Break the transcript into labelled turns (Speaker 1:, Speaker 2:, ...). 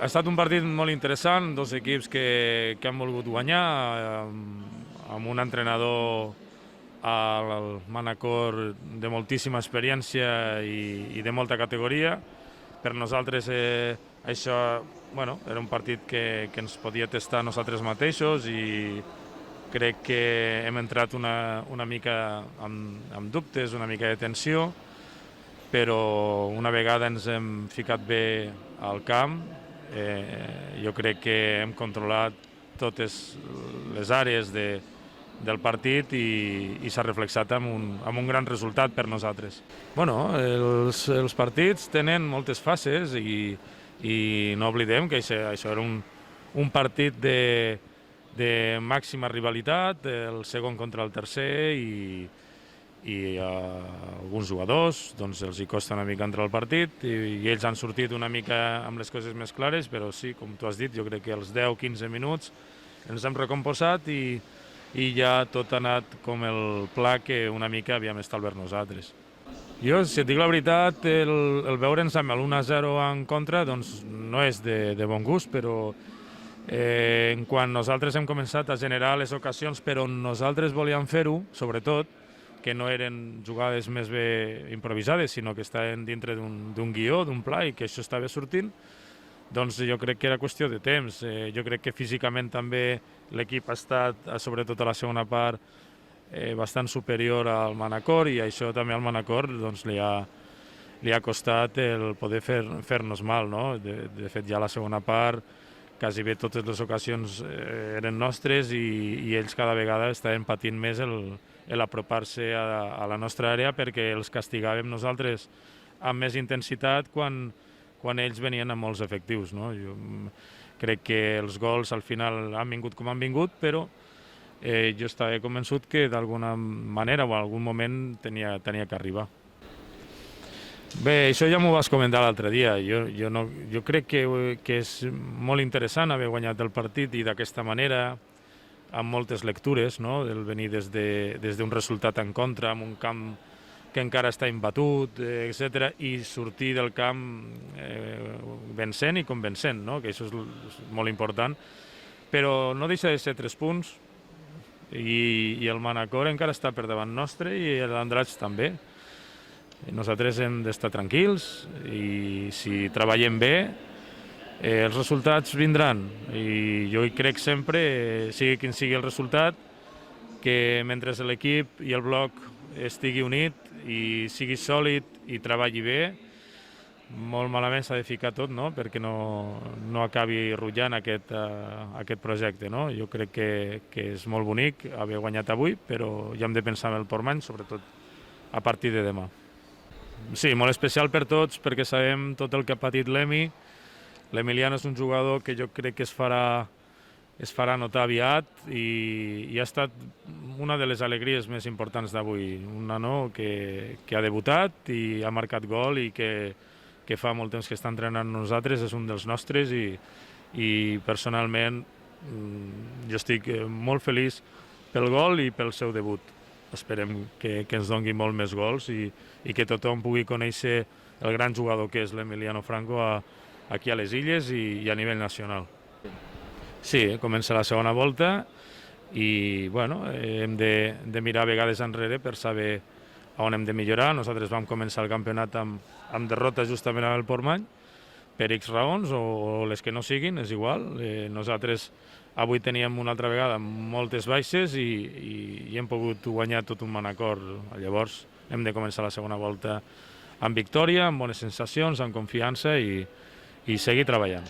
Speaker 1: Ha estat un partit molt interessant, dos equips que han volgut guanyar, amb un entrenador al Manacor de moltíssima experiència i de molta categoria. Per nosaltres això era un partit que ens podia testar nosaltres mateixos i crec que hem entrat una mica amb dubtes, una mica de tensió, però una vegada ens hem ficat bé al camp, jo crec que hem controlat totes les àrees del partit i s'ha reflexat amb un gran resultat per nosaltres. Els partits tenen moltes fases i no oblidem que això era un partit de màxima rivalitat, el segon contra el tercer, i a alguns jugadors els hi costa una mica entrar al partit i ells han sortit una mica amb les coses més clares, però sí, com tu has dit, jo crec que als 10-15 minuts ens hem recomposat i ja tot ha anat com el pla que una mica havíem establert nosaltres. Jo, si et dic la veritat, el veure'ns amb l'1-0 en contra no és de bon gust, però quan nosaltres hem començat a generar les ocasions però nosaltres volíem fer-ho, sobretot, que no eren jugades més bé improvisades, sinó que estaven dintre d'un guió, d'un pla, i que això estava sortint, doncs jo crec que era qüestió de temps. Jo crec que físicament també l'equip ha estat, sobretot a la segona part, bastant superior al Manacor, i això també al Manacor li ha costat el poder fer-nos mal, no? De fet, ja a la segona part quasi bé totes les ocasions eren nostres i ells cada vegada estaven patint més l'apropar-se a la nostra àrea, perquè els castigàvem nosaltres amb més intensitat quan ells venien amb molts efectius, no? Jo crec que els gols al final han vingut com han vingut, però jo estava convençut que d'alguna manera o en algun moment tenia que arribar. Bé, això ja m'ho vas comentar l'altre dia. Jo crec que és molt interessant haver guanyat el partit i d'aquesta manera, amb moltes lectures, no? El venir des d'un resultat en contra, amb un camp que encara està imbatut, etc., i sortir del camp vencent i convencent, no? Que això és molt important. Però no deixa de ser 3 punts i el Manacor encara està per davant nostre i l'Andratx també. Nosaltres hem d'estar tranquils i si treballem bé els resultats vindran, i jo hi crec sempre, sigui quin sigui el resultat, que mentre l'equip i el bloc estigui unit i sigui sòlid i treballi bé, molt malament s'ha de ficar tot, no? Perquè no acabi rutllant aquest projecte, no? Jo crec que és molt bonic haver guanyat avui, però ja hem de pensar en el Portmany, sobretot a partir de demà. Sí, molt especial per tots, perquè sabem tot el que ha patit l'Emi. L'Emiliano és un jugador que jo crec que es farà notar aviat i ha estat una de les alegries més importants d'avui. Un nano que ha debutat i ha marcat gol i que fa molt temps que està entrenant amb nosaltres, és un dels nostres i personalment jo estic molt feliç pel gol i pel seu debut. Esperem que ens doni molt més gols i que tothom pugui conèixer el gran jugador que és l'Emiliano Franco aquí a les Illes i a nivell nacional. Sí, comença la segona volta i hem de mirar a vegades enrere per saber on hem de millorar. Nosaltres vam començar el campionat amb derrota justament amb el Portmany, per X raons o les que no siguin, és igual. Nosaltres avui teníem una altra vegada moltes baixes i hem pogut guanyar tot un Manacor. Llavors hem de començar la segona volta amb victòria, amb bones sensacions, amb confiança i seguir treballant.